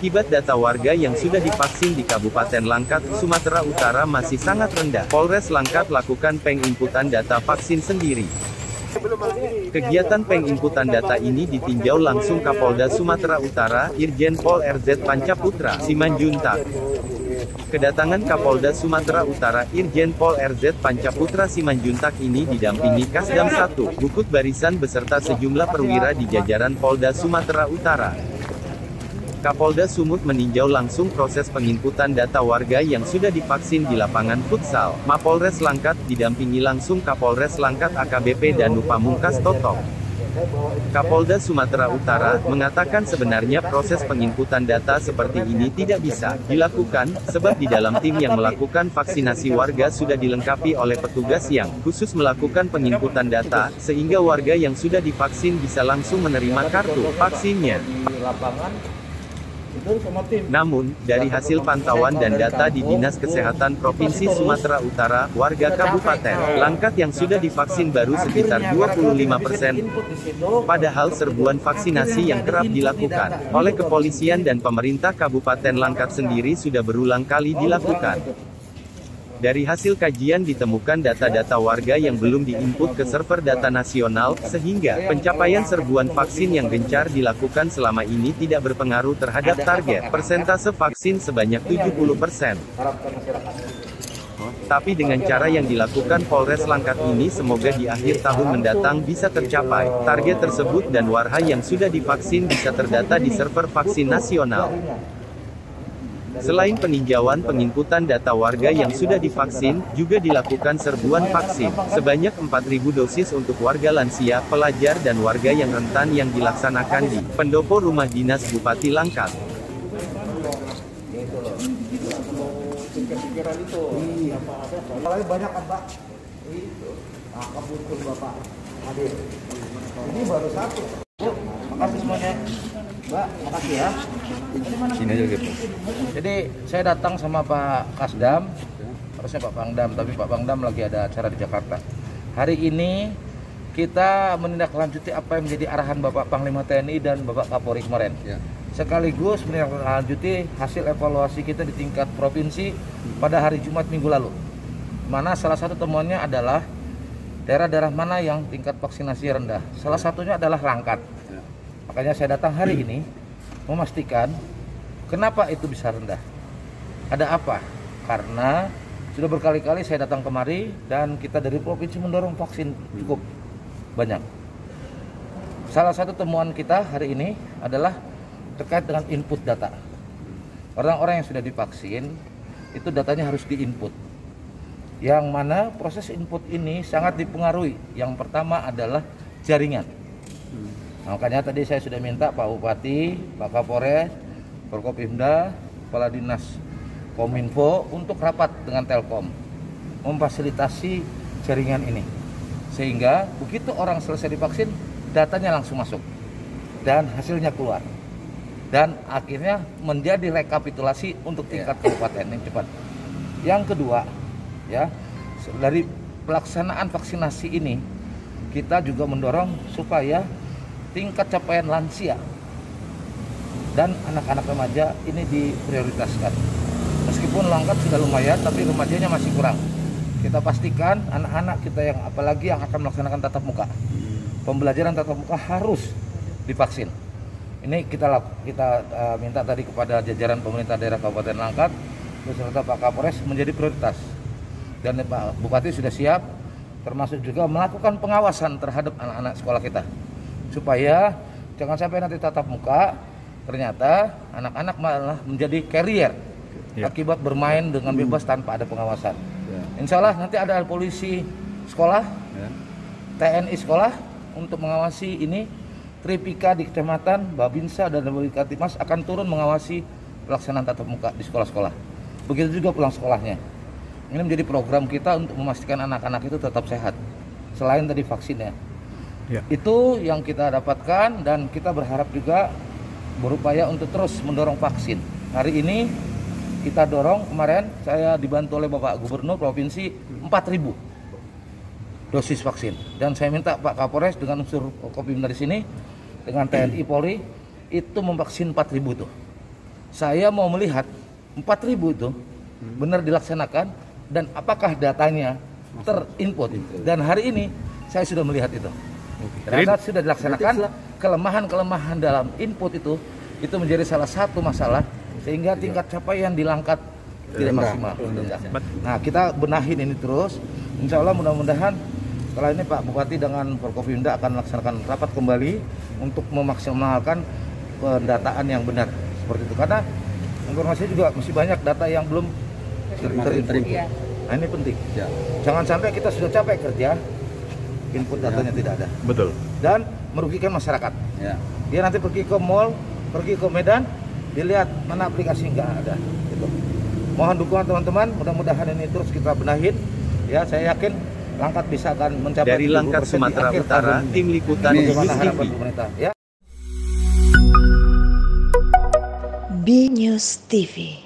Akibat data warga yang sudah divaksin di Kabupaten Langkat, Sumatera Utara masih sangat rendah, Polres Langkat lakukan penginputan data vaksin sendiri. Kegiatan penginputan data ini ditinjau langsung Kapolda Sumatera Utara, Irjen Pol RZ Pancaputra Simanjuntak. Kedatangan Kapolda Sumatera Utara, Irjen Pol RZ Pancaputra Simanjuntak ini didampingi Kasdam 1, Bukut Barisan beserta sejumlah perwira di jajaran Polda Sumatera Utara. Kapolda Sumut meninjau langsung proses penginputan data warga yang sudah divaksin di lapangan futsal. Mapolres Langkat didampingi langsung Kapolres Langkat AKBP Danu Pamungkas Toto. Kapolda Sumatera Utara mengatakan sebenarnya proses penginputan data seperti ini tidak bisa dilakukan, sebab di dalam tim yang melakukan vaksinasi warga sudah dilengkapi oleh petugas yang khusus melakukan penginputan data, sehingga warga yang sudah divaksin bisa langsung menerima kartu vaksinnya. Namun, dari hasil pantauan dan data di Dinas Kesehatan Provinsi Sumatera Utara, warga Kabupaten Langkat yang sudah divaksin baru sekitar 25%. Padahal serbuan vaksinasi yang kerap dilakukan oleh kepolisian dan pemerintah Kabupaten Langkat sendiri sudah berulang kali dilakukan. Dari hasil kajian ditemukan data-data warga yang belum diinput ke server data nasional, sehingga pencapaian serbuan vaksin yang gencar dilakukan selama ini tidak berpengaruh terhadap target persentase vaksin sebanyak 70%. Tapi dengan cara yang dilakukan Polres Langkat ini semoga di akhir tahun mendatang bisa tercapai target tersebut dan warga yang sudah divaksin bisa terdata di server vaksin nasional. Selain peninjauan penginputan data warga yang sudah divaksin, juga dilakukan serbuan vaksin, sebanyak 4.000 dosis untuk warga lansia, pelajar dan warga yang rentan yang dilaksanakan di pendopo Rumah Dinas Bupati Langkat. Banyak kan Pak? Itu. Betul Bapak hadir. Ini baru satu. Bu, makasih semuanya. Mbak, makasih ya. Sini aja gitu. Jadi saya datang sama Pak Kasdam, harusnya Pak Pangdam, tapi Pak Pangdam lagi ada acara di Jakarta. Hari ini kita menindaklanjuti apa yang menjadi arahan Bapak Panglima TNI dan Bapak Kapolri kemarin. Ya. Sekaligus menindaklanjuti hasil evaluasi kita di tingkat provinsi pada hari Jumat minggu lalu. Mana salah satu temuannya adalah daerah-daerah mana yang tingkat vaksinasi rendah. Salah satunya adalah Langkat. Ya. Makanya saya datang hari ini memastikan kenapa itu bisa rendah. Ada apa? Karena sudah berkali-kali saya datang kemari dan kita dari provinsi mendorong vaksin cukup banyak. Salah satu temuan kita hari ini adalah terkait dengan input data. Orang-orang yang sudah divaksin itu datanya harus diinput. Yang mana proses input ini sangat dipengaruhi. Yang pertama adalah jaringan. Makanya tadi saya sudah minta Pak Bupati, Pak Kapolres, Forkopimda, Kepala Dinas Kominfo untuk rapat dengan Telkom memfasilitasi jaringan ini. Sehingga begitu orang selesai divaksin, datanya langsung masuk dan hasilnya keluar. Dan akhirnya menjadi rekapitulasi untuk tingkat kabupaten yang cepat. Yang kedua, ya, dari pelaksanaan vaksinasi ini kita juga mendorong supaya tingkat capaian lansia dan anak-anak remaja ini diprioritaskan. Meskipun Langkat sudah lumayan, tapi remajanya masih kurang. Kita pastikan anak-anak kita yang apalagi yang akan melaksanakan tatap muka, pembelajaran tatap muka harus divaksin. Ini kita minta tadi kepada jajaran pemerintah daerah Kabupaten Langkat beserta Pak Kapolres menjadi prioritas. Dan Pak Bupati sudah siap, termasuk juga melakukan pengawasan terhadap anak-anak sekolah kita. Supaya jangan sampai nanti tatap muka ternyata anak-anak malah menjadi carrier akibat bermain dengan bebas tanpa ada pengawasan. Insya Allah nanti ada polisi sekolah, TNI sekolah untuk mengawasi ini. Tripika di kecamatan, Babinsa dan Babinsa akan turun mengawasi pelaksanaan tatap muka di sekolah-sekolah. Begitu juga pulang sekolahnya. Ini menjadi program kita untuk memastikan anak-anak itu tetap sehat. Selain tadi vaksinnya. Ya. Itu yang kita dapatkan dan kita berharap juga berupaya untuk terus mendorong vaksin. Hari ini kita dorong, kemarin saya dibantu oleh Bapak Gubernur Provinsi 4.000 dosis vaksin. Dan saya minta Pak Kapolres dengan unsur Kopim dari sini, dengan TNI Polri, itu memvaksin 4.000 tuh. Saya mau melihat 4.000 itu benar dilaksanakan dan apakah datanya terinput. Dan hari ini saya sudah melihat itu. Ternyata sudah dilaksanakan. Kelemahan-kelemahan dalam input itu menjadi salah satu masalah sehingga tingkat capaian di Langkat tidak maksimal. Nah, kita benahin ini terus. Insya Allah mudah-mudahan setelah ini Pak Bupati dengan Forkopimda akan melaksanakan rapat kembali untuk memaksimalkan pendataan yang benar seperti itu. Karena informasi juga masih banyak data yang belum terinput. Nah, ini penting. Jangan sampai kita sudah capek kerja, input datanya tidak ada. Betul. Dan merugikan masyarakat. Dia nanti pergi ke mall, pergi ke Medan, dilihat mana aplikasi nggak ada. Gitu. Mohon dukungan teman-teman. Mudah-mudahan ini terus kita benahin. Ya, saya yakin Langkat bisa akan mencapai Dari Langkat, 20% di Sumatera akhir Utara, tahun ini. Tim Liputan Bagaimana News harapan TV. pemerintah? Ya. B News TV.